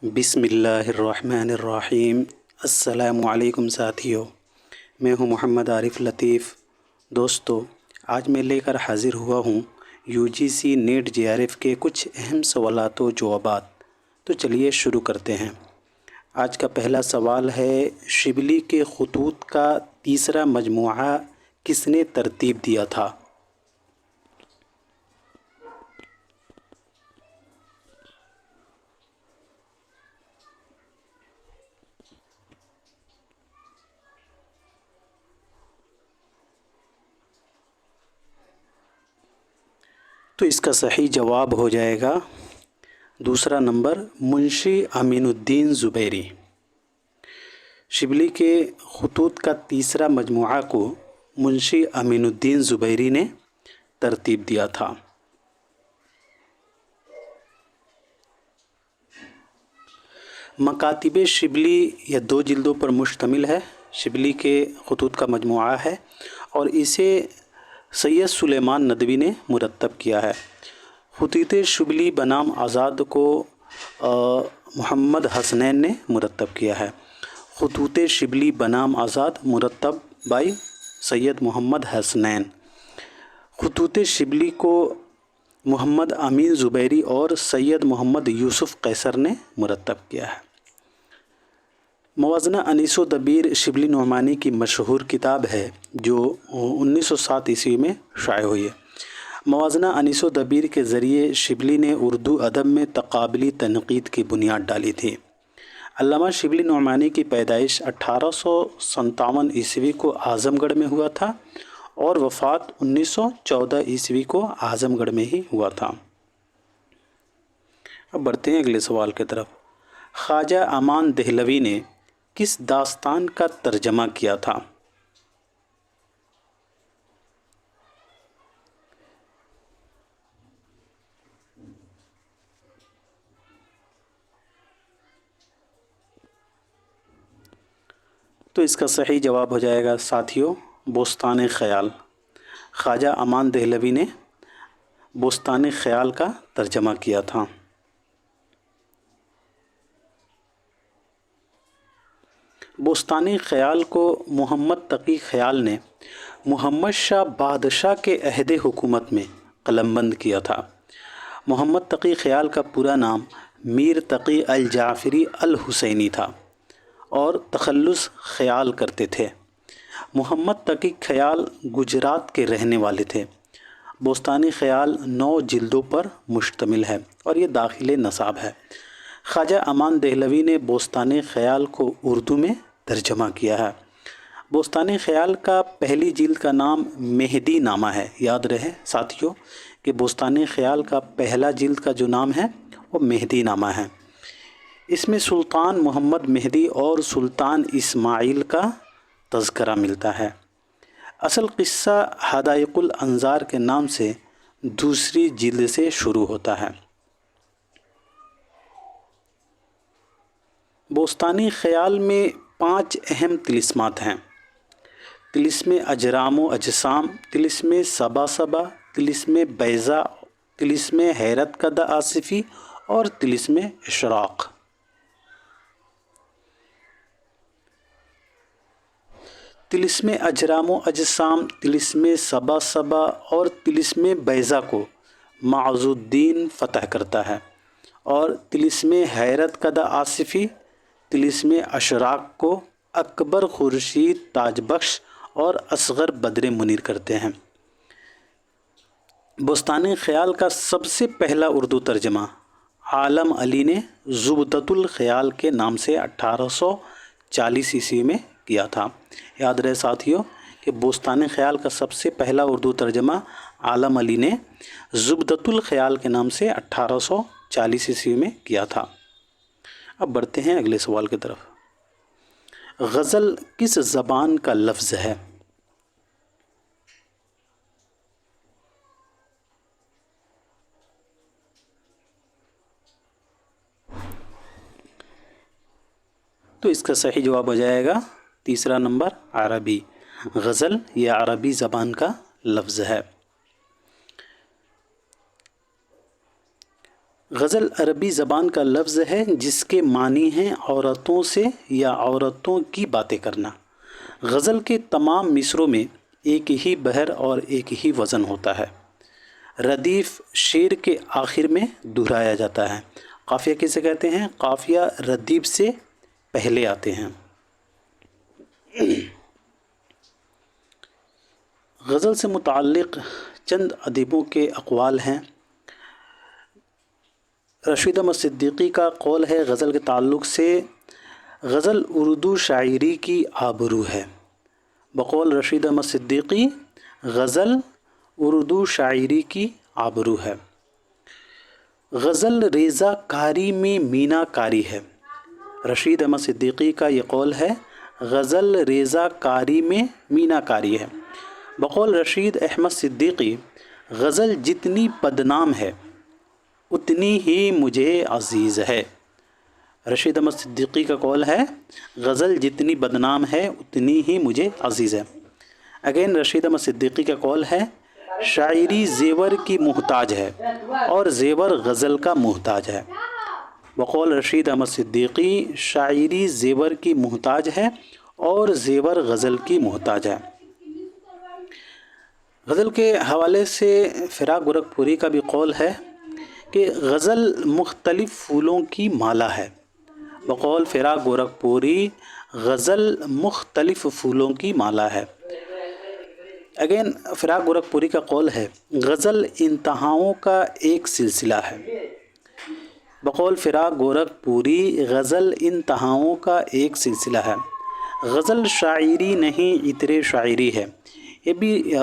بسم اللہ الرحمن الرحیم۔ السلام علیکم ساتھیو، میں ہوں محمد عارف لطیف۔ دوستو، آج میں لے کر حاضر ہوا ہوں UGC نیٹ JRF کے کچھ اہم سوالات و جوابات۔ تو چلیے شروع کرتے ہیں۔ آج کا پہلا سوال ہے، شبلی کے خطوط کا تیسرا مجموعہ کس نے ترتیب دیا تھا؟ تو اس کا صحیح جواب ہو جائے گا دوسرا نمبر، منشی امین الدین زبیری۔ شبلی کے خطوط کا تیسرا مجموعہ کو منشی امین الدین زبیری نے ترتیب دیا تھا۔ مکاتب شبلی یہ 2 جلدوں پر مشتمل ہے۔ شبلی کے خطوط کا مجموعہ ہے اور اسے سید سلیمان ندوی نے مرتب کیا ہے۔ خطوط شبلی بنام آزاد کو محمد حسنین نے مرتب کیا ہے۔ خطوط شبلی بنام آزاد مرتب بائی سید محمد حسنین۔ خطوط شبلی کو محمد امین زبیری اور سید محمد یوسف قیصر نے مرتب کیا ہے۔ موازنہ انیس و دبیر شبلی نعمانی کی مشہور کتاب ہے جو 1907 عیسوی میں شائع ہوئی ہے۔ موازنہ انیس و دبیر کے ذریعے شبلی نے اردو ادب میں تقابلی تنقید کی بنیاد ڈالی تھی۔ علامہ شبلی نعمانی کی پیدائش 1857 عیسوی کو اعظم گڑھ میں ہوا تھا اور وفات 1914 عیسوی کو اعظم گڑھ میں ہی ہوا تھا۔ اب بڑھتے ہیں اگلے سوال کی طرف۔ خواجہ امان دہلوی نے کس داستان کا ترجمہ کیا تھا؟ تو اس کا صحیح جواب ہو جائے گا ساتھیوں، بوستان خیال۔ خواجہ امان دہلوی نے بوستان خیال کا ترجمہ کیا تھا۔ بوستانی خیال کو محمد تقی خیال نے محمد شاہ بادشاہ کے عہد حکومت میں قلم بند کیا تھا۔ محمد تقی خیال کا پورا نام میر تقی الجعفری الحسینی تھا اور تخلص خیال کرتے تھے۔ محمد تقی خیال گجرات کے رہنے والے تھے۔ بوستانی خیال 9 جلدوں پر مشتمل ہے اور یہ داخل نصاب ہے۔ خواجہ امان دہلوی نے بوستانی خیال کو اردو میں ترجمہ کیا ہے۔ بوستانی خیال کا پہلی جلد کا نام مہدی نامہ ہے۔ یاد رہے ساتھیوں کہ بوستانی خیال کا پہلا جلد کا جو نام ہے وہ مہدی نامہ ہے۔ اس میں سلطان محمد مہدی اور سلطان اسماعیل کا تذکرہ ملتا ہے۔ اصل قصہ حدائق الانظار کے نام سے دوسری جلد سے شروع ہوتا ہے۔ بوستانی خیال میں 5 اہم طلسمات ہیں: طلسم اجرام و اجسام، طلسم صبا صبا، طلسم بیضا، طلسم حیرت کدہ آصفی اور طلسم اشراق۔ طلسم اجرام و اجسام، طلسم صبا صبا اور طلسم بیضا کو معز الدین فتح کرتا ہے اور طلسم حیرت کدہ آصفی، طلسم اشراق کو اکبر خورشید تاج بخش اور اصغر بدر منیر کرتے ہیں۔ بوستانی خیال کا سب سے پہلا اردو ترجمہ عالم علی نے زبدۃ الخیال کے نام سے 1840 عیسوی میں کیا تھا۔ یاد رہے ساتھیوں کہ بوستانی خیال کا سب سے پہلا اردو ترجمہ عالم علی نے زبدۃ الخیال کے نام سے 1840 عیسوی میں کیا تھا۔ اب بڑھتے ہیں اگلے سوال کی طرف۔ غزل کس زبان کا لفظ ہے؟ تو اس کا صحیح جواب ہو جائے گا تیسرا نمبر، عربی۔ غزل یہ عربی زبان کا لفظ ہے۔ غزل عربی زبان کا لفظ ہے جس کے معنی ہیں عورتوں سے یا عورتوں کی باتیں کرنا۔ غزل کے تمام مصروں میں ایک ہی بحر اور ایک ہی وزن ہوتا ہے۔ ردیف شعر کے آخر میں دہرایا جاتا ہے۔ قافیہ کسے کہتے ہیں؟ قافیہ ردیف سے پہلے آتے ہیں۔ غزل سے متعلق چند ادیبوں کے اقوال ہیں۔ رشید احمد صدیقی کا قول ہے غزل کے تعلق سے، غزل اردو شاعری کی آبرو ہے۔ بقول رشید احمد صدیقی، غزل اردو شاعری کی آبرو ہے۔ غزل ریزہ کاری میں مینا کاری ہے۔ رشید احمد صدیقی کا یہ قول ہے، غزل ریزہ کاری میں مینا کاری ہے۔ بقول رشید احمد صدیقی، غزل جتنی بدنام ہے اتنی ہی مجھے عزیز ہے۔ رشید احمد صدیقی کا قول ہے، غزل جتنی بدنام ہے اتنی ہی مجھے عزیز ہے۔ اگین رشید احمد صدیقی کا قول ہے، شاعری زیور کی محتاج ہے اور زیور غزل کا محتاج ہے۔ بقول رشید احمد صدیقی، شاعری زیور کی محتاج ہے اور زیور غزل کی محتاج ہے۔ غزل کے حوالے سے فراق گورکھپوری کا بھی قول ہے کہ غزل مختلف پھولوں کی مالا ہے۔ بقول فراق گورکھپوری، غزل مختلف پھولوں کی مالا ہے۔ اگین فراق گورکھپوری کا قول ہے، غزل انتہاؤں کا ایک سلسلہ ہے۔ بقول فراق گورکھپوری، غزل انتہاؤں کا ایک سلسلہ ہے۔ غزل شاعری نہیں عطر شاعری ہے۔ یہ بھی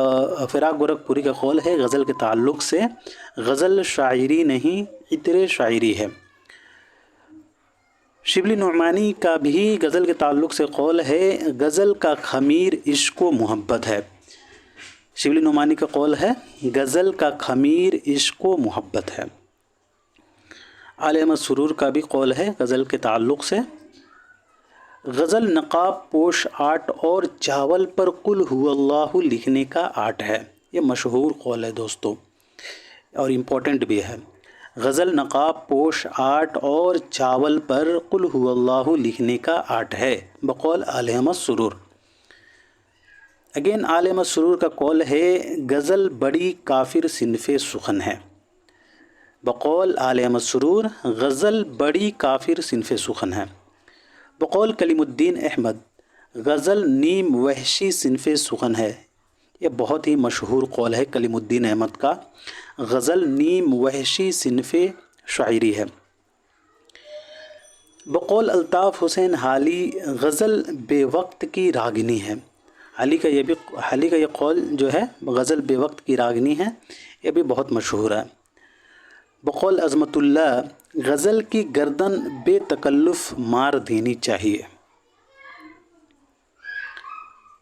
فراق گورکھپوری کا قول ہے غزل کے تعلق سے، غزل شاعری نہیں عطر شاعری ہے۔ شبلی نعمانی کا بھی غزل کے تعلق سے قول ہے، غزل کا خمیر عشق و محبت ہے۔ شبلی نعمانی کا قول ہے، غزل کا خمیر عشق و محبت ہے۔ آل احمد سرور کا بھی قول ہے غزل کے تعلق سے، غزل نقاب پوش آرٹ اور چاول پر قل هو اللہ لکھنے کا آرٹ ہے۔ یہ مشہور قول ہے دوستو اور امپورٹنٹ بھی ہے۔ غزل نقاب پوش آرٹ اور چاول پر قل هو اللہ لکھنے کا آرٹ ہے، بقول آل احمد سرور۔ اگین آل احمد سرور کا قول ہے، غزل بڑی کافر صنف سخن ہے۔ بقول آل احمد سرور، غزل بڑی کافر صنف سخن ہے۔ بقول کلیم الدین احمد، غزل نیم وحشی صنف سخن ہے۔ یہ بہت ہی مشہور قول ہے کلیم الدین احمد کا، غزل نیم وحشی صنف شاعری ہے۔ بقول الطاف حسین حالی، غزل بے وقت کی راگنی ہے۔ حالی کا یہ قول جو ہے غزل بے وقت کی راگنی ہے، یہ بھی بہت مشہور ہے۔ بقول عظمت اللہ، غزل کی گردن بے تکلف مار دینی چاہیے۔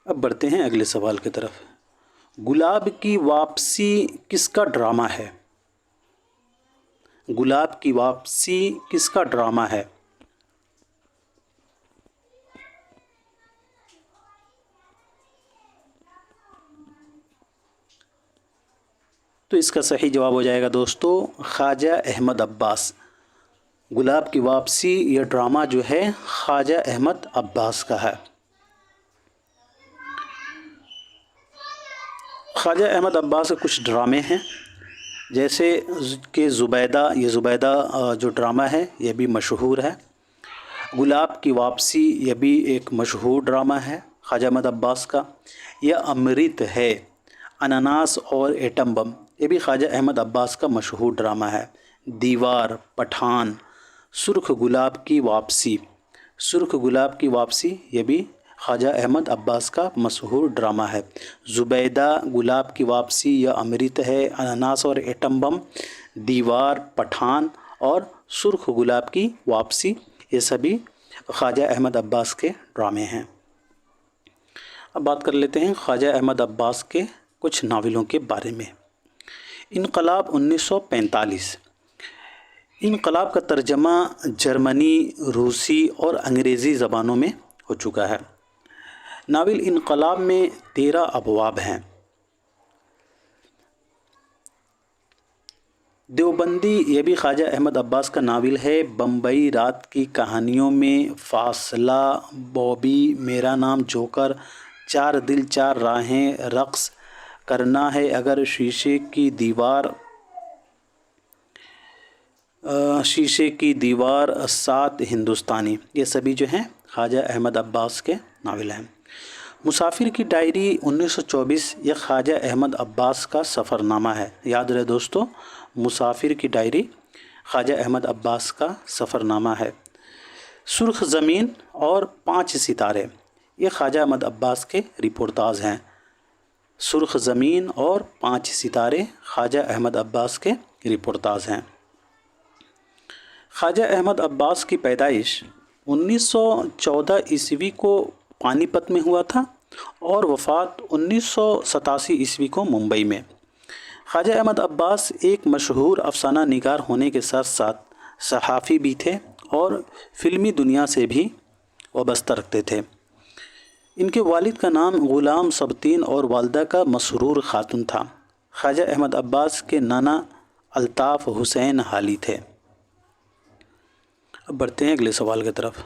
اب بڑھتے ہیں اگلے سوال کی طرف۔ گلاب کی واپسی کس کا ڈرامہ ہے؟ گلاب کی واپسی کس کا ڈرامہ ہے؟ تو اس کا صحیح جواب ہو جائے گا دوستو، خواجہ احمد عباس۔ گلاب کی واپسی یہ ڈرامہ جو ہے خواجہ احمد عباس کا ہے۔ خواجہ احمد عباس کے کچھ ڈرامے ہیں، جیسے کہ زبیدہ، یہ زبیدہ جو ڈرامہ ہے یہ بھی مشہور ہے۔ گلاب کی واپسی یہ بھی ایک مشہور ڈرامہ ہے خواجہ احمد عباس کا۔ یہ امرت ہے، اناناس اور ایٹم بم، یہ بھی خواجہ احمد عباس کا مشہور ڈرامہ ہے۔ دیوار، پٹھان، سرخ گلاب کی واپسی، سرخ گلاب کی واپسی یہ بھی خواجہ احمد عباس کا مشہور ڈرامہ ہے۔ زبیدہ، گلاب کی واپسی، یا امرت ہے، اناناس اور ایٹم بم، دیوار، پٹھان اور سرخ گلاب کی واپسی، یہ سبھی خواجہ احمد عباس کے ڈرامے ہیں۔ اب بات کر لیتے ہیں خواجہ احمد عباس کے کچھ ناولوں کے بارے میں۔ انقلاب 1945، انقلاب کا ترجمہ جرمنی، روسی اور انگریزی زبانوں میں ہو چکا ہے۔ ناول انقلاب میں 13 ابواب ہیں۔ دیوبندی یہ بھی خواجہ احمد عباس کا ناول ہے۔ بمبئی رات کی کہانیوں میں فاصلہ، بوبی، میرا نام جوکر، چار دل چار راہیں، رقص کرنا ہے اگر شیشے کی دیوار، سات ہندوستانی، یہ سبھی جو ہیں خواجہ احمد عباس کے ناول ہیں۔ مسافر کی ڈائری 1924 یہ خواجہ احمد عباس کا سفر نامہ ہے۔ یاد رہے دوستو، مسافر کی ڈائری خواجہ احمد عباس کا سفر نامہ ہے۔ سرخ زمین اور 5 ستارے یہ خواجہ احمد عباس کے رپورتاز ہیں۔ سرخ زمین اور 5 ستارے خواجہ احمد عباس کے رپورتاز ہیں۔ خواجہ احمد عباس کی پیدائش 1914 عیسوی کو پانی پت میں ہوا تھا اور وفات 1987 عیسوی کو ممبئی میں۔ خواجہ احمد عباس ایک مشہور افسانہ نگار ہونے کے ساتھ ساتھ صحافی بھی تھے اور فلمی دنیا سے بھی وابستہ رکھتے تھے۔ ان کے والد کا نام غلام سبطین اور والدہ کا مسرور خاتون تھا۔ خواجہ احمد عباس کے نانا الطاف حسین حالی تھے۔ اب بڑھتے ہیں اگلے سوال کی طرف۔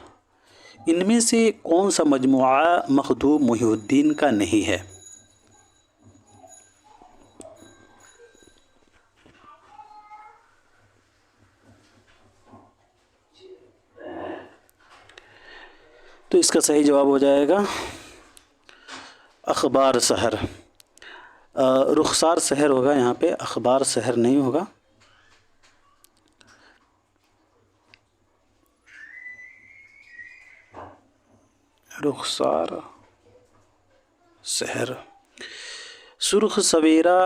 ان میں سے کون سا مجموعہ مخدوم محی الدین کا نہیں ہے؟ تو اس کا صحیح جواب ہو جائے گا اخبار سحر۔ رخسار سحر ہوگا یہاں پہ، اخبار سحر نہیں ہوگا۔ رخسار سحر۔ سرخ سویرا،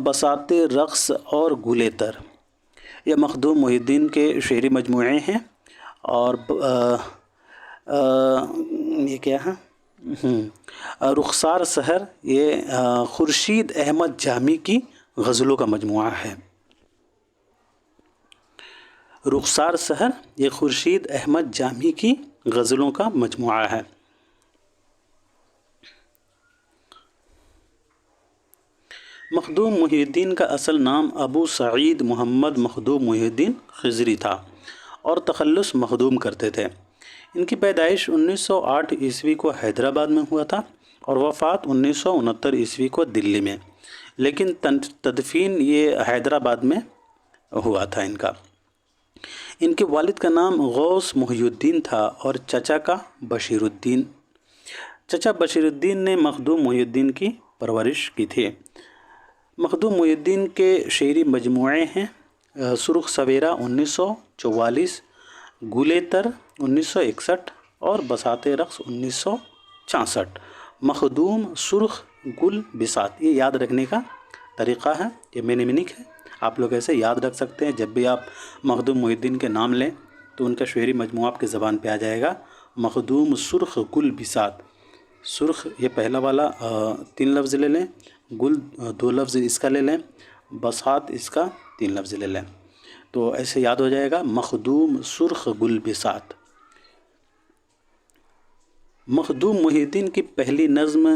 بساط رقص اور گلے تر یہ مخدوم محی الدین کے شعری مجموعے ہیں۔ اور یہ کیا ہے؟ رخسار سحر یہ خورشید احمد جامی کی غزلوں کا مجموعہ ہے۔ رخسار سحر یہ خورشید احمد جامی کی غزلوں کا مجموعہ ہے۔ مخدوم محی الدین کا اصل نام ابو سعید محمد مخدوم محی الدین خضری تھا اور تخلص مخدوم کرتے تھے۔ ان کی پیدائش 1908 عیسوی کو حیدرآباد میں ہوا تھا اور وفات 1969 عیسوی کو دلی میں، لیکن تدفین یہ حیدرآباد میں ہوا تھا ان کا۔ ان کے والد کا نام غوث محی الدین تھا اور چچا کا بشیر الدین۔ چچا بشیر الدین نے مخدوم محی الدین کی پرورش کی تھی۔ مخدوم محی الدین کے شعری مجموعے ہیں سرخ سویرا 1944، گلے تر 1961 اور بساط رقص 1966۔ مخدوم سرخ گل بساط یہ یاد رکھنے کا طریقہ ہے، یہ مینیمنک ہے، آپ لوگ ایسے یاد رکھ سکتے ہیں۔ جب بھی آپ مخدوم محی الدین کے نام لیں تو ان کا شعری مجموعہ آپ کی زبان پہ آ جائے گا۔ مخدوم سرخ گل بساط، سرخ یہ پہلا والا 3 لفظ لے لیں، گل 2 لفظ اس کا لے لیں، بساط اس کا 3 لفظ لے لیں، تو ایسے یاد ہو جائے گا مخدوم سرخ گل بساط۔ مخدوم محی الدین کی پہلی نظم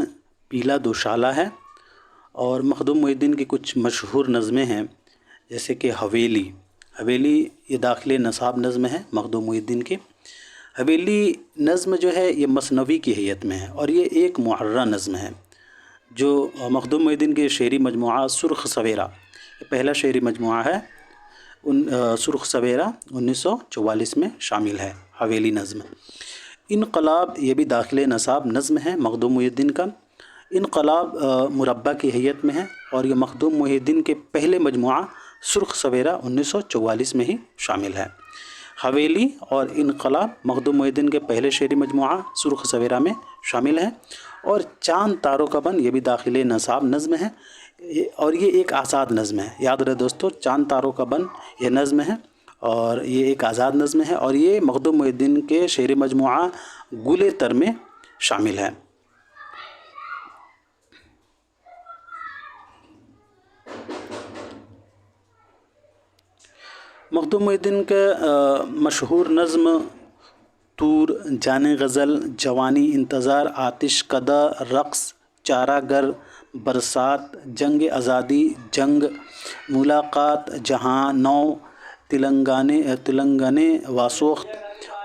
پیلا دوشالہ ہے، اور مخدوم محی الدین کی کچھ مشہور نظمیں ہیں جیسے کہ حویلی یہ داخل نصاب نظم ہے مخدوم محی الدین کی۔ حویلی نظم جو ہے یہ مثنوی کی حیت میں ہے اور یہ ایک معرہ نظم ہے۔ جو مخدوم محی الدین کے شعری مجموعہ سرخ سویرا یہ پہلا شعری مجموعہ ہے، سرخ سویرا 1944 میں شامل ہے حویلی نظم۔ انقلاب یہ بھی داخل نصاب نظم ہے مخدوم محی الدین کا۔ انقلاب مربع کی حیت میں ہے اور یہ مخدوم محی الدین کے پہلے مجموعہ سرخ سویرا 1944 میں ہی شامل ہے۔ حویلی اور انقلاب مخدوم محی الدین کے پہلے شعری مجموعہ سرخ سویرا میں شامل ہیں۔ اور چاند تاروں کا بن یہ بھی داخل نصاب نظم ہے اور یہ ایک آزاد نظم ہے۔ یاد رہے دوستو، چاند تاروں کا بن یہ نظم ہے اور یہ ایک آزاد نظم ہے اور یہ مخدوم محی الدین کے شعری مجموعہ گلے تر میں شامل ہے۔ مخدوم محی الدین کا مشہور نظم طور، جان غزل، جوانی انتظار، آتش کدہ، رقص، چارہ گر، برسات، جنگ آزادی، جنگ، ملاقات، جہاں، نو، تلنگانے واسوخت،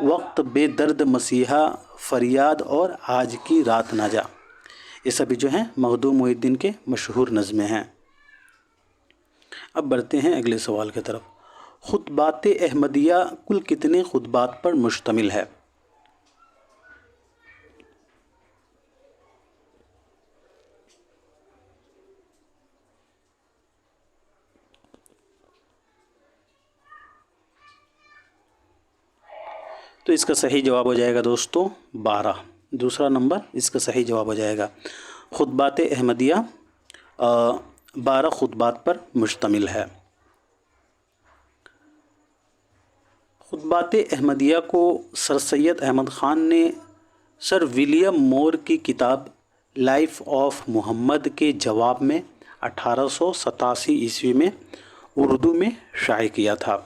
وقت، بے درد مسیحا، فریاد اور آج کی رات نہ جا، یہ سبھی جو ہیں مخدوم محی الدین کے مشہور نظمیں ہیں۔ اب بڑھتے ہیں اگلے سوال کی طرف۔ خطبات احمدیہ کل کتنے خطبات پر مشتمل ہے؟ تو اس کا صحیح جواب ہو جائے گا دوستو 12، دوسرا نمبر اس کا صحیح جواب ہو جائے گا۔ خطبات احمدیہ 12 خطبات پر مشتمل ہے۔ خطبات احمدیہ کو سر سید احمد خان نے سر ولیم مور کی کتاب لائف آف محمد کے جواب میں 1887 میں اردو میں شائع کیا تھا۔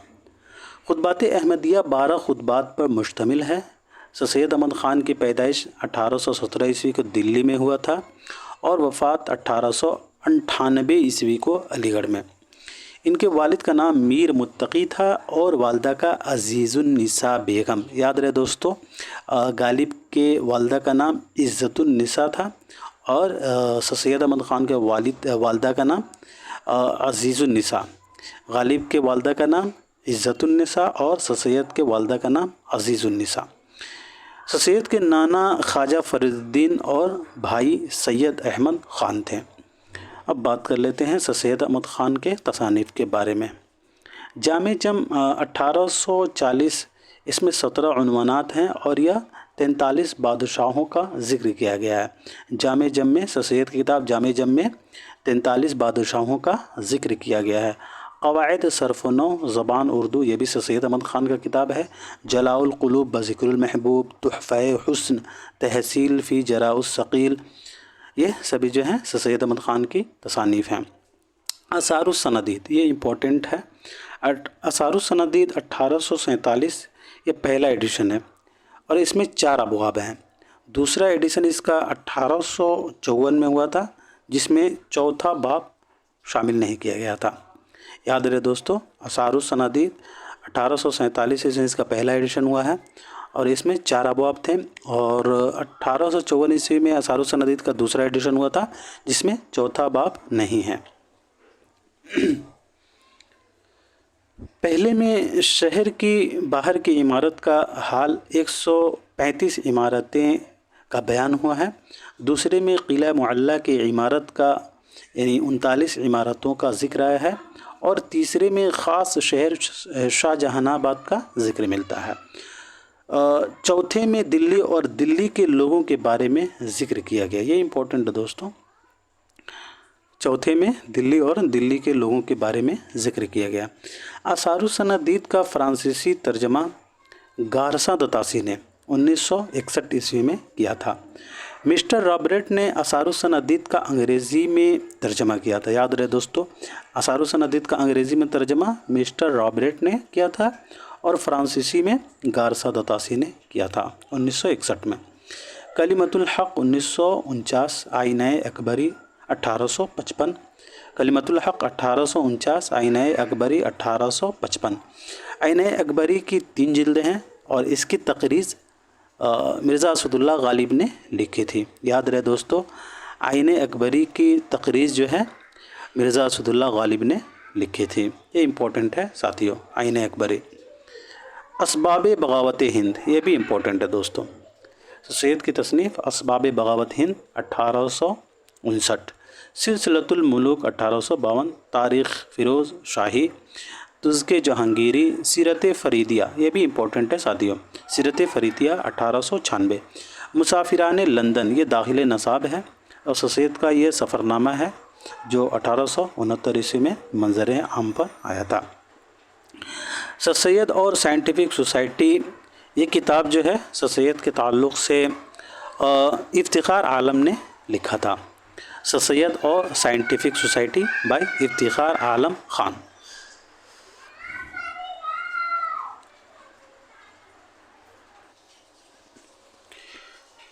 خطبات احمدیہ 12 خطبات پر مشتمل ہے۔ سر سید احمد خان کی پیدائش 1817 کو دلی میں ہوا تھا اور وفات 1898 کو علی گڑھ میں۔ ان کے والد کا نام میر متقی تھا اور والدہ کا عزیز النساء بیگم۔ یاد رہے دوستو، غالب کے والدہ کا نام عزت النساء تھا اور سر سید احمد خان کے والدہ کا نام عزیز النساء۔ غالب کے والدہ کا نام عزت النساء اور سر سید کے والدہ کا نام عزیز النساء۔ سر سید کے نانا خواجہ فرید الدین اور بھائی سید احمد خان تھے۔ اب بات کر لیتے ہیں سر سید احمد خان کے تصانیف کے بارے میں۔ جامع جم 1840، اس میں 17 عنوانات ہیں اور یہ 43 بادشاہوں کا ذکر کیا گیا ہے۔ جامع جم میں سر سید کی کتاب جامع جم میں 43 بادشاہوں کا ذکر کیا گیا ہے۔ قواعد صرف و نحو زبان اردو، یہ بھی سر سید احمد خان کا کتاب ہے۔ جلاء القلوب بذکر المحبوب، تحفہ حسن، تحصیل فی جراء الثقیل، یہ سبھی جو ہیں سر سید احمد خان کی تصانیف ہیں۔ آثار السنادید، یہ امپورٹنٹ ہے۔ آثار السنادید 1847، یہ پہلا ایڈیشن ہے اور اس میں 4 ابواب ہیں۔ دوسرا ایڈیشن اس کا 1854 میں ہوا تھا جس میں چوتھا باب شامل نہیں کیا گیا تھا۔ یاد رہے دوستو، آثار السنادید 1847 سے اس کا پہلا ایڈیشن ہوا ہے اور اس میں 4 ابواب تھے، اور 1854 میں آثار السنادید کا دوسرا ایڈیشن ہوا تھا جس میں چوتھا باب نہیں ہے۔ پہلے میں شہر کی باہر کی عمارت کا حال 135 عمارتیں کا بیان ہوا ہے۔ دوسرے میں قلعہ معلیٰ کی عمارت کا یعنی 39 عمارتوں کا ذکر آیا ہے، اور تیسرے میں خاص شہر شاہ جہان آباد کا ذکر ملتا ہے۔ چوتھے میں دلی اور دلی کے لوگوں کے بارے میں ذکر کیا گیا، یہ امپورٹنٹ ہے دوستوں۔ چوتھے میں دلی اور دلی کے لوگوں کے بارے میں ذکر کیا گیا۔ آثار السنادید کا فرانسیسی ترجمہ گارساں دتاسی نے 1961 میں کیا تھا۔ مسٹر رابرٹ نے آثار السنادید کا انگریزی میں ترجمہ کیا تھا۔ یاد رہے دوستو، آثار السنادید کا انگریزی میں ترجمہ مسٹر رابرٹ نے کیا تھا اور فرانسیسی میں گارساں دتاسی نے کیا تھا 1961 میں۔ کلمۃ الحق 1949، آئینہ اکبری 1855۔ کلمۃ الحق 1849، آئینہ اکبری 1855۔ آئینہ اکبری کی 3 جلدیں ہیں اور اس کی تقریظ مرزا اسد اللہ غالب نے لکھی تھی۔ یاد رہے دوستو، آئینہ اکبری کی تقریظ جو ہے مرزا اسد اللہ غالب نے لکھی تھی، یہ امپورٹنٹ ہے ساتھیوں۔ آئینہ اکبری۔ اسباب بغاوت ہند، یہ بھی امپورٹنٹ ہے دوستو۔ سید کی تصنیف اسباب بغاوت ہند 1859۔ سلسلۃ الملوک 1852۔ تاریخ فیروز شاہی، تزک جہانگیری، سیرت فریدیہ، یہ بھی امپورٹنٹ ہے ساتھیوں۔ سیرت فریدیہ 1896۔ مسافران لندن، یہ داخل نصاب ہے اور سید کا یہ سفر نامہ ہے جو 1869 میں منظر عام پر آیا تھا۔ سر سید اور سائنٹیفک سوسائٹی، یہ کتاب جو ہے سر سید کے تعلق سے افتخار عالم نے لکھا تھا۔ سر سید اور scientific society by Iftikhar Alam Khan.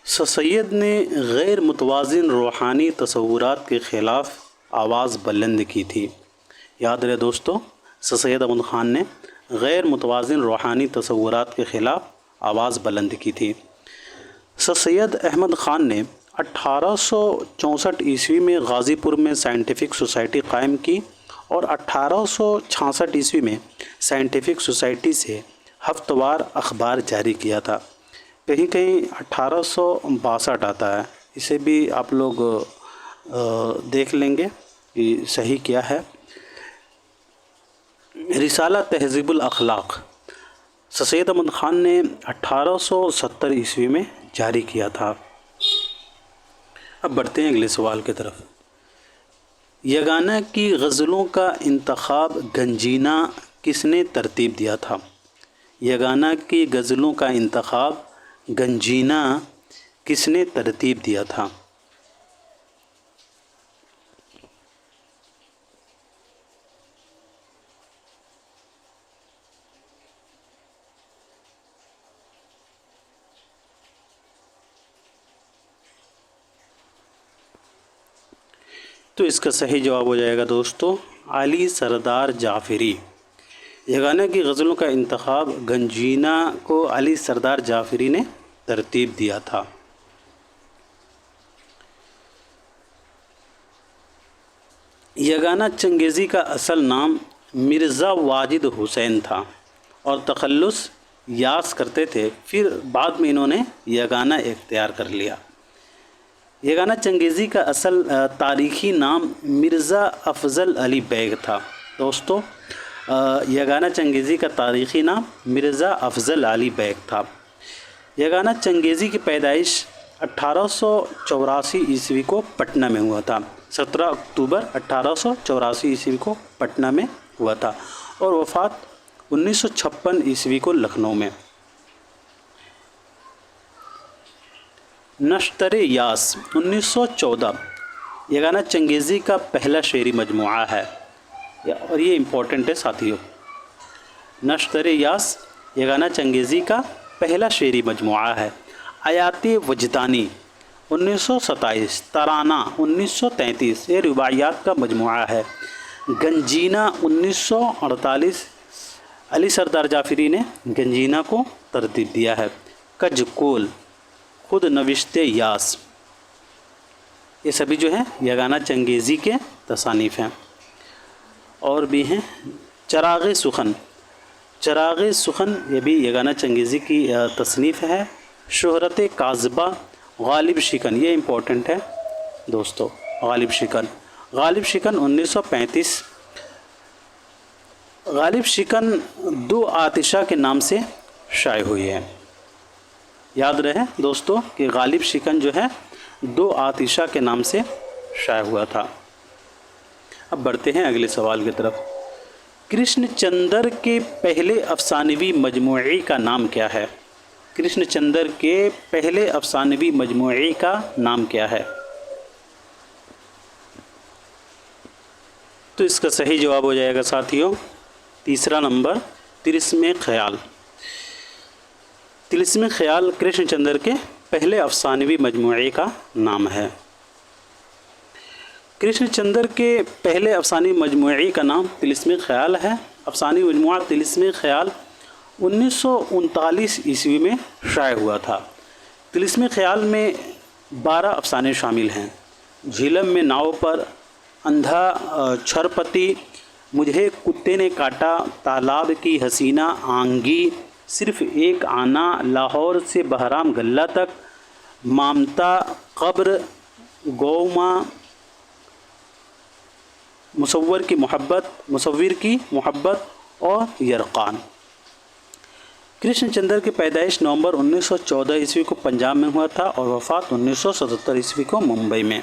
سر سید نے غیر متوازن روحانی تصورات کے خلاف آواز بلند کی تھی. یاد رہے دوستو، سر سید احمد خان نے غیر متوازن روحانی تصورات کے خلاف آواز بلند کی تھی. سر سید احمد خان نے 1864 عیسوی میں غازی پور میں سائنٹیفک سوسائٹی قائم کی اور 1866 عیسوی میں سائنٹیفک سوسائٹی سے ہفتہ وار اخبار جاری کیا تھا. کہیں کہیں 1862 آتا ہے، اسے بھی آپ لوگ دیکھ لیں گے کہ صحیح کیا ہے. رسالہ تہذیب الاخلاق سر سید احمد خان نے 1870 عیسوی میں جاری کیا تھا. اب بڑھتے ہیں اگلے سوال کی طرف. یگانہ کی غزلوں کا انتخاب گنجینا کس نے ترتیب دیا تھا؟ یگانہ کی غزلوں کا انتخاب گنجینا کس نے ترتیب دیا تھا؟ تو اس کا صحیح جواب ہو جائے گا دوستو علی سردار جعفری. یگانہ کی غزلوں کا انتخاب گنجینا کو علی سردار جعفری نے ترتیب دیا تھا. یگانہ چنگیزی کا اصل نام مرزا واجد حسین تھا اور تخلص یاس کرتے تھے، پھر بعد میں انہوں نے یگانہ اختیار کر لیا. یگانہ چنگیزی کا اصل تاریخی نام مرزا افضل علی بیگ تھا. دوستو یگانہ چنگیزی کا تاریخی نام مرزا افضل علی بیگ تھا. یگانہ چنگیزی کی پیدائش 1884 عیسوی کو پٹنہ میں ہوا تھا. 17 اکتوبر 1884 عیسوی کو پٹنہ میں ہوا تھا اور وفات 1956 عیسوی کو لکھنؤ میں. نشتر یاس 1914 یگانہ چنگیزی کا پہلا شعری مجموعہ ہے اور یہ امپورٹنٹ ہے ساتھیوں. نشتر یاس یگانہ چنگیزی کا پہلا شعری مجموعہ ہے. آیات وجدانی 1927 ترانہ 1933 یہ رباعیات کا مجموعہ ہے. گنجینا 1948 علی سردار جعفری نے گنجینا کو ترتیب دیا ہے. کج کول خود نوشت یاس یہ سبھی جو ہیں یگانہ چنگیزی کے تصانیف ہیں. اور بھی ہیں چراغ سخن. چراغ سخن یہ بھی یگانہ چنگیزی کی تصنیف ہے. شہرت کاذبہ غالب شکن یہ امپورٹنٹ ہے دوستو. غالب شکن 1935. غالب شکن دو آتشہ کے نام سے شائع ہوئی ہے. یاد رہے دوستو کہ غالب شکن جو ہے دو آتشہ کے نام سے شائع ہوا تھا. اب بڑھتے ہیں اگلے سوال کی طرف. کرشن چندر کے پہلے افسانوی مجموعے کا نام کیا ہے؟ کرشن چندر کے پہلے افسانوی مجموعے کا نام کیا ہے؟ تو اس کا صحیح جواب ہو جائے گا ساتھیوں تیسرا نمبر طلسم خیال. طلسم خیال کرشن چندر کے پہلے افسانوی مجموعے کا نام ہے. کرشن چندر کے پہلے افسانوی مجموعے کا نام طلسم خیال ہے. افسانوی مجموعہ طلسم خیال 1939 عیسوی میں شائع ہوا تھا. طلسم خیال میں 12 افسانے شامل ہیں. جھیلم میں ناؤ پر، اندھا چھرپتی، مجھے کتے نے کاٹا، تالاب کی حسینہ آنگی، صرف ایک آنا، لاہور سے بہرام گلہ تک، مامتا، قبر، گوما، مصور کی محبت اور یرقان. کرشن چندر کی پیدائش نومبر 1914 عیسوی کو پنجاب میں ہوا تھا اور وفات 1977 عیسوی کو ممبئی میں.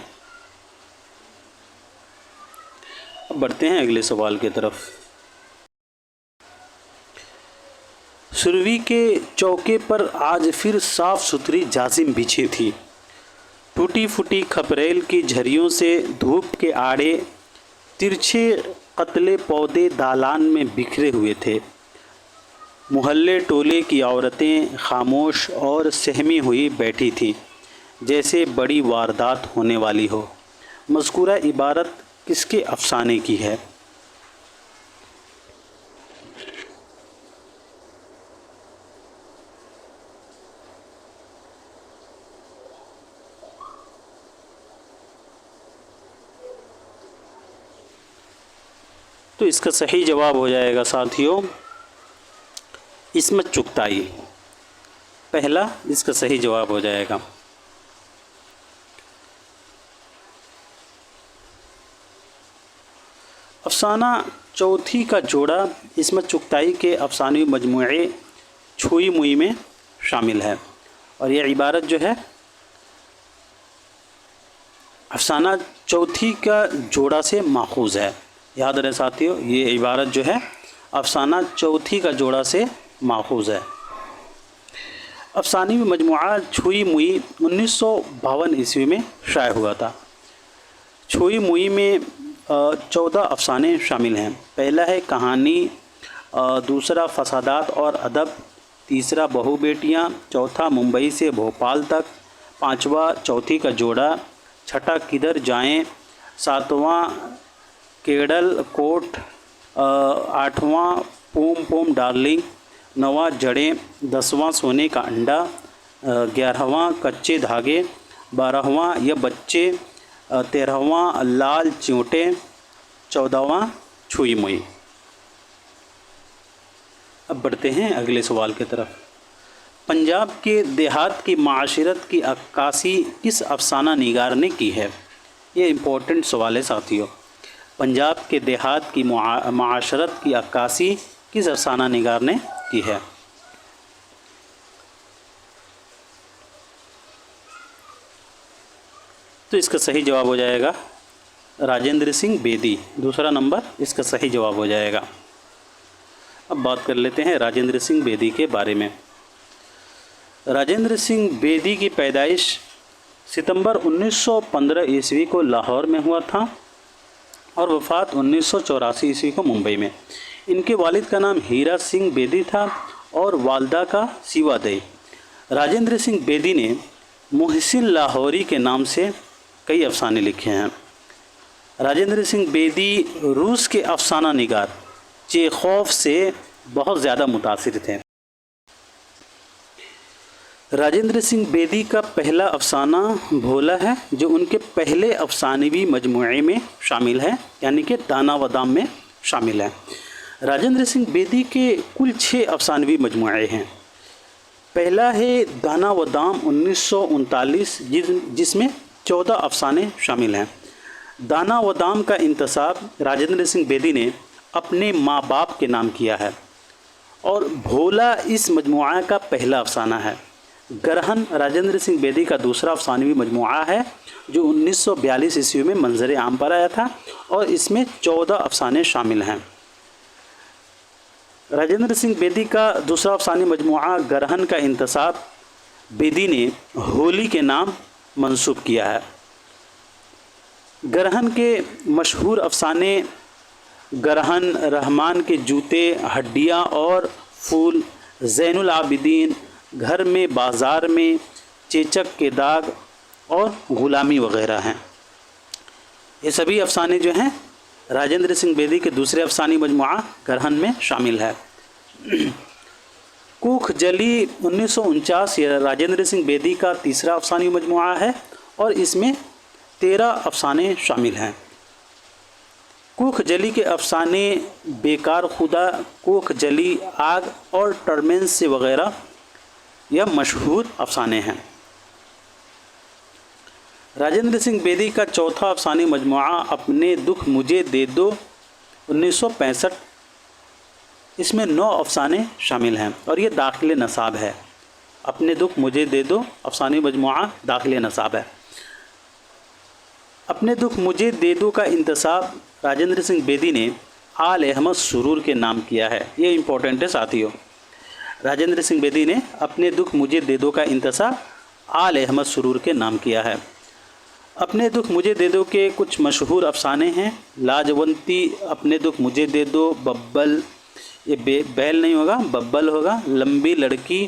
اب بڑھتے ہیں اگلے سوال کی طرف. سروی کے چوکے پر آج پھر صاف ستھری جاسم بچھی تھی. ٹوٹی پھوٹی کھپریل کی جھریوں سے دھوپ کے آڑے ترچھے قتلے پودے دالان میں بکھرے ہوئے تھے. محلے ٹولے کی عورتیں خاموش اور سہمی ہوئی بیٹھی تھیں. جیسے بڑی واردات ہونے والی ہو۔ مذکورہ عبارت کس کے افسانے کی ہے؟ تو اس کا صحیح جواب ہو جائے گا ساتھیوں عصمت چغتائی، پہلا اس کا صحیح جواب ہو جائے گا۔ افسانہ چوتھی کا جوڑا عصمت چغتائی کے افسانوی مجموعے چھوئی موئی میں شامل ہے، اور یہ عبارت جو ہے افسانہ چوتھی کا جوڑا سے ماخوذ ہے۔ یاد رہے ساتھیوں، یہ عبارت جو ہے افسانہ چوتھی کا جوڑا سے ماخوذ ہے۔ افسانوی مجموعہ چھوئی موئی 1952 عیسوی میں شائع ہوا تھا۔ چھوئی موئی میں 14 افسانے شامل ہیں۔ پہلا ہے کہانی، دوسرا فسادات اور ادب، تیسرا بہو بیٹیاں، چوتھا ممبئی سے بھوپال تک، پانچواں چوتھی کا جوڑا، چھٹا کدھر جائیں، ساتواں کیڈل کوٹ، آٹھواں پوم پوم ڈارلنگ، نواں جڑیں، 10واں سونے کا انڈا، 11واں کچے دھاگے، 12واں یہ بچے، 13واں لال چیونٹے، 14واں چھوئی موئی۔ اب بڑھتے ہیں اگلے سوال کی طرف۔ پنجاب کے دیہات کی معاشرت کی عکاسی کس افسانہ نگار نے کی ہے؟ یہ امپورٹنٹ سوال ہے ساتھیوں۔ پنجاب کے دیہات کی معاشرت کی عکاسی کس افسانہ نگار نے کی ہے؟ تو اس کا صحیح جواب ہو جائے گا راجندر سنگھ بیدی، دوسرا نمبر اس کا صحیح جواب ہو جائے گا۔ اب بات کر لیتے ہیں راجندر سنگھ بیدی کے بارے میں۔ راجندر سنگھ بیدی کی پیدائش ستمبر 1915 عیسوی کو لاہور میں ہوا تھا اور وفات 1984 عیسوی کو ممبئی میں۔ ان کے والد کا نام ہیرا سنگھ بیدی تھا اور والدہ کا سیوا دئی۔ راجندر سنگھ بیدی نے محسن لاہوری کے نام سے کئی افسانے لکھے ہیں۔ راجندر سنگھ بیدی روس کے افسانہ نگار چیخوف سے بہت زیادہ متاثر تھے۔ راجندر سنگھ بیدی کا پہلا افسانہ بھولا ہے، جو ان کے پہلے افسانوی مجموعے میں شامل ہے، یعنی کہ دانا و دام میں شامل ہے۔ راجندر سنگھ بیدی کے کل 6 افسانوی مجموعے ہیں۔ پہلا ہے دانا و دام 1939، جس میں 14 افسانے شامل ہیں۔ دانا و دام کا انتساب راجندر سنگھ بیدی نے اپنے ماں باپ کے نام کیا ہے، اور بھولا اس مجموعہ کا پہلا افسانہ ہے۔ گرہن راجندر سنگھ بیدی کا دوسرا افسانوی مجموعہ ہے، جو 1942 عیسوی میں منظر عام پر آیا تھا، اور اس میں 14 افسانے شامل ہیں۔ راجندر سنگھ بیدی کا دوسرا افسانوی مجموعہ گرہن کا انتساب بیدی نے ہولی کے نام منسوب کیا ہے۔ گرہن کے مشہور افسانے گرہن، رحمان کے جوتے، ہڈیاں اور پھول، زین العابدین، گھر میں بازار میں، چیچک کے داغ اور غلامی وغیرہ ہیں۔ یہ سبھی افسانے جو ہیں راجندر سنگھ بیدی کے دوسرے افسانوی مجموعہ گرہن میں شامل ہے۔ کوکھ جلی 1949 یہ راجندر سنگھ بیدی کا تیسرا افسانوی مجموعہ ہے، اور اس میں 13 افسانے شامل ہیں۔ کوکھ جلی کے افسانے بیکار خدا، کوکھ جلی، آگ اور ٹرمنس سے وغیرہ یہ مشہور افسانے ہیں۔ راجندر سنگھ بیدی کا چوتھا افسانوی مجموعہ اپنے دکھ مجھے دے دو 1965، اس میں 9 افسانے شامل ہیں، اور یہ داخل نصاب ہے۔ اپنے دکھ مجھے دے دو افسانوی مجموعہ داخل نصاب ہے۔ اپنے دکھ مجھے دے دو کا انتساب راجندر سنگھ بیدی نے آل احمد سرور کے نام کیا ہے۔ یہ امپورٹنٹ ہے ساتھیوں۔ راجندر سنگھ بیدی نے اپنے دکھ مجھے دے دو کا انتساب آل احمد سرور کے نام کیا ہے۔ اپنے دکھ مجھے دے دو کے کچھ مشہور افسانے ہیں: لاجونتی، اپنے دکھ مجھے دے دو، ببل، یہ بیل نہیں ہوگا، ببل ہوگا، لمبی لڑکی،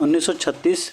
1936,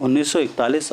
1941,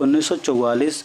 1944,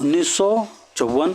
1954,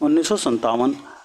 1957,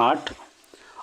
8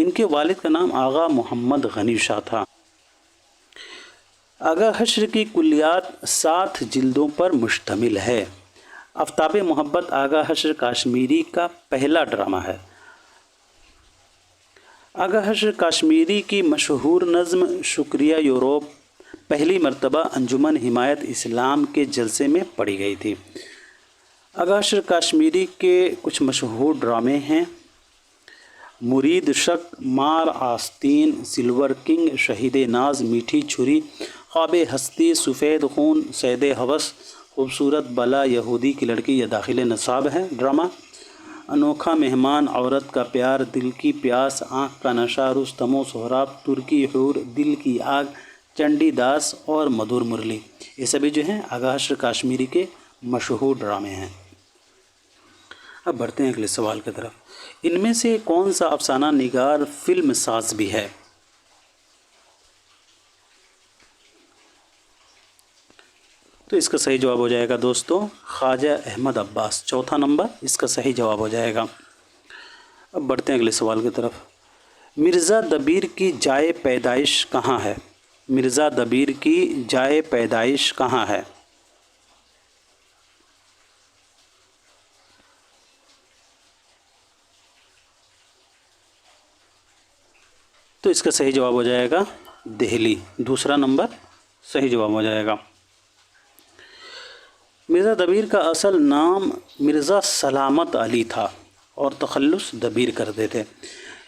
ان کے والد کا نام آغا محمد غنی شاہ تھا۔ آغا حشر کی کلیات 7 جلدوں پر مشتمل ہے۔ آفتاب محبت آغا حشر کاشمیری کا پہلا ڈرامہ ہے۔ آغا حشر کاشمیری کی مشہور نظم شکریہ یوروپ پہلی مرتبہ انجمن حمایت اسلام کے جلسے میں پڑھی گئی تھی۔ آغا حشر کاشمیری کے کچھ مشہور ڈرامے ہیں: مرید شک، مار آستین، سلور کنگ، شہید ناز، میٹھی چھری، خواب ہستی، سفید خون، صید ہوس، خوبصورت بلا، یہودی کی لڑکی، یا داخل نصاب ہے ڈرامہ، انوکھا مہمان، عورت کا پیار، دل کی پیاس، آنکھ کا نشہ، رستم و سہراب، ترکی حور، دل کی آگ، چنڈی داس اور مدھر مرلی، یہ سبھی جو ہیں آغا حشر کاشمیری کے مشہور ڈرامے ہیں۔ اب بڑھتے ہیں اگلے سوال کی طرف۔ ان میں سے کون سا افسانہ نگار فلم ساز بھی ہے؟ تو اس کا صحیح جواب ہو جائے گا دوستو خواجہ احمد عباس، چوتھا نمبر اس کا صحیح جواب ہو جائے گا۔ اب بڑھتے ہیں اگلے سوال کی طرف۔ مرزا دبیر کی جائے پیدائش کہاں ہے؟ مرزا دبیر کی جائے پیدائش کہاں ہے؟ تو اس کا صحیح جواب ہو جائے گا دہلی، دوسرا نمبر صحیح جواب ہو جائے گا۔ مرزا دبیر کا اصل نام مرزا سلامت علی تھا اور تخلص دبیر کرتے تھے۔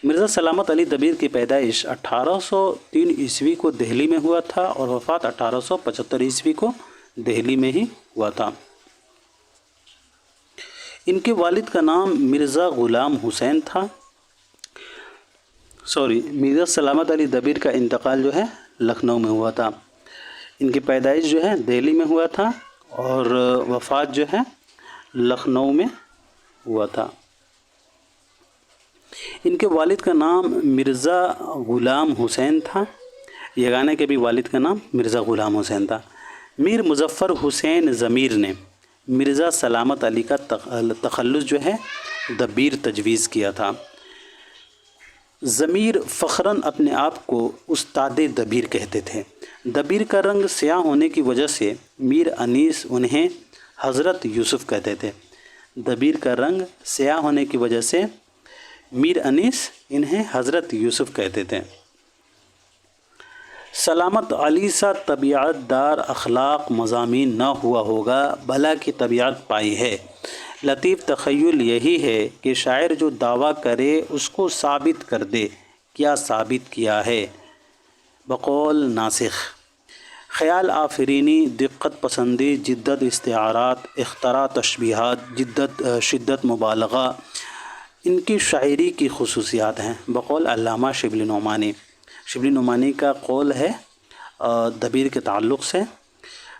مرزا سلامت علی دبیر کی پیدائش 1803 عیسوی کو دہلی میں ہوا تھا اور وفات 1875 عیسوی کو دہلی میں ہی ہوا تھا۔ ان کے والد کا نام مرزا غلام حسین تھا۔ مرزا سلامت علی دبیر کا انتقال جو ہے لکھنؤ میں ہوا تھا۔ ان کی پیدائش جو ہے دہلی میں ہوا تھا اور وفات جو ہے لکھنؤ میں ہوا تھا۔ ان کے والد کا نام مرزا غلام حسین تھا، یگانہ کے بھی والد کا نام مرزا غلام حسین تھا۔ میر مظفر حسین ضمیر نے مرزا سلامت علی کا تخلص جو ہے دبیر تجویز کیا تھا۔ ضمیر فخراً اپنے آپ کو استاد دبیر کہتے تھے۔ دبیر کا رنگ سیاہ ہونے کی وجہ سے میر انیس انہیں حضرت یوسف کہتے تھے۔ دبیر کا رنگ سیاہ ہونے کی وجہ سے میر انیس انہیں حضرت یوسف کہتے تھے۔ سلامت علی سا طبیعت دار اخلاق مضامین نہ ہوا ہوگا، بھلا کی طبیعت پائی ہے۔ لطیف تخیل یہی ہے کہ شاعر جو دعویٰ کرے اس کو ثابت کر دے، کیا ثابت کیا ہے؟ بقول ناسخ۔ خیال آفرینی، دقت پسندی، جدت استعارات، اختراع تشبیہات، شدت مبالغہ ان کی شاعری کی خصوصیات ہیں، بقول علامہ شبلی نعمانی۔ شبلی نعمانی کا قول ہے دبیر کے تعلق سے،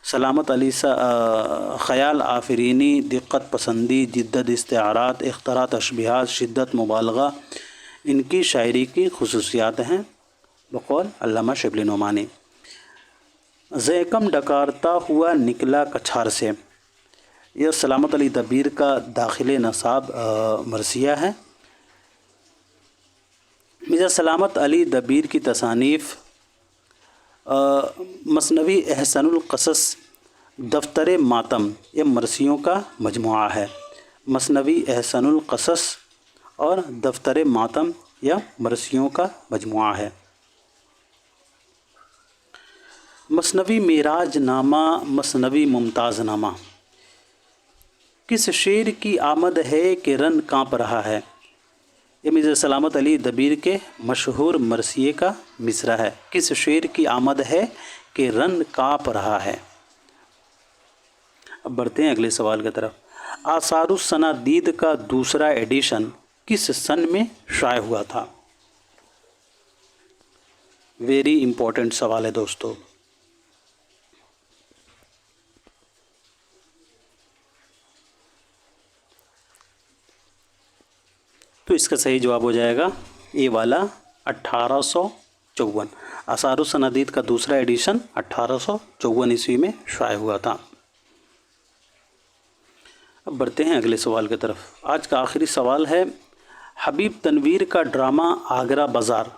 سلامت علی خیال آفرینی، دقت پسندی، جدت استعارات، اختراع تشبیہات، شدت مبالغہ ان کی شاعری کی خصوصیات ہیں، بقول علامہ شبلی نعمانی۔ زیکم ڈکارتا ہوا نکلا کچھار سے، یہ سلامت علی دبیر کا داخل نصاب مرثیہ ہے۔ مرزا سلامت علی دبیر کی تصانیف مثنوی احسن القصص، دفتر ماتم یہ مرثیوں کا مجموعہ ہے۔ مثنوی احسن القصص اور دفتر ماتم یہ مرثیوں کا مجموعہ ہے۔ مثنوی معراج نامہ، مثنوی ممتاز نامہ۔ کس شعر کی آمد ہے کہ رن کانپ رہا ہے؟ یہ مرزا سلامت علی دبیر کے مشہور مرثیے کا مصرع ہے۔ کس شعر کی آمد ہے کہ رن کانپ رہا ہے؟ اب بڑھتے ہیں اگلے سوال کی طرف۔ آثار الصنادید کا دوسرا ایڈیشن کس سن میں شائع ہوا تھا؟ ویری امپورٹنٹ سوال ہے دوستو۔ تو اس کا صحیح جواب ہو جائے گا اے والا 1854۔ آثار الصنادید کا دوسرا ایڈیشن 1854 عیسوی میں شائع ہوا تھا۔ اب بڑھتے ہیں اگلے سوال کی طرف۔ آج کا آخری سوال ہے، حبیب تنویر کا ڈرامہ آگرہ بازار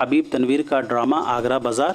حبیب تنویر کا ڈرامہ آگرہ بازار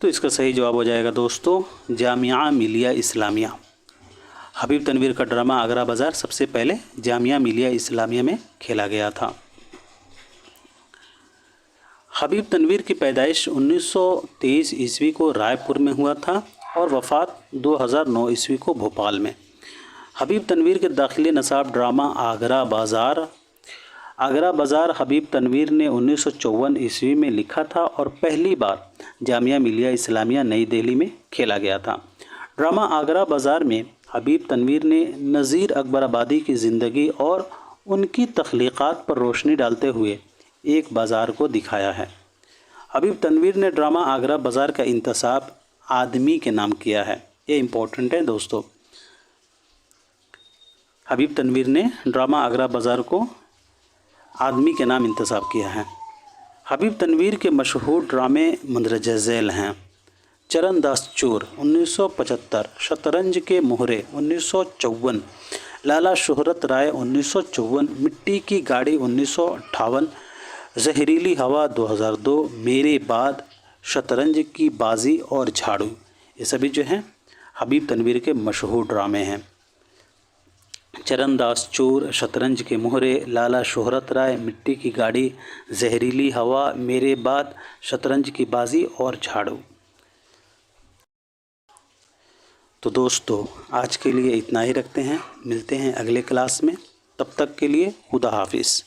تو اس کا صحیح جواب ہو جائے گا دوستو جامعہ ملیہ اسلامیہ۔ حبیب تنویر کا ڈرامہ آگرہ بازار سب سے پہلے جامعہ ملیہ اسلامیہ میں کھیلا گیا تھا۔ حبیب تنویر کی پیدائش 1923 عیسوی کو رائے پور میں ہوا تھا اور وفات 2009 عیسوی کو بھوپال میں۔ حبیب تنویر کے داخلی نصاب ڈرامہ آگرہ بازار حبیب تنویر نے 1954 عیسوی میں لکھا تھا اور پہلی بار جامعہ ملیہ اسلامیہ نئی دہلی میں کھیلا گیا تھا۔ ڈرامہ آگرہ بازار میں حبیب تنویر نے نذیر اکبر آبادی کی زندگی اور ان کی تخلیقات پر روشنی ڈالتے ہوئے ایک بازار کو دکھایا ہے۔ حبیب تنویر نے ڈرامہ آگرہ بازار کا انتساب آدمی کے نام کیا ہے۔ یہ امپورٹنٹ ہے دوستو۔ حبیب تنویر نے ڈرامہ آگرہ بازار کو آدمی کے نام انتساب کیا ہے۔ حبیب تنویر کے مشہور ڈرامے مندرجہ ذیل ہیں: چرن داس چور 1975، شطرنج کے مہرے 1954، لالا شہرت رائے 1954، مٹی کی گاڑی 1958، زہریلی ہوا 2002، میرے بعد، شطرنج کی بازی اور جھاڑو۔ یہ سبھی جو ہیں حبیب تنویر کے مشہور ڈرامے ہیں۔ چرن داس چور، شطرنج کے مہرے، لالا شہرت رائے، مٹی کی گاڑی، زہریلی ہوا، میرے بعد، شطرنج کی بازی اور جھاڑو۔ تو دوستو آج کے لیے اتنا ہی رکھتے ہیں، ملتے ہیں اگلے کلاس میں، تب تک کے لیے خدا حافظ۔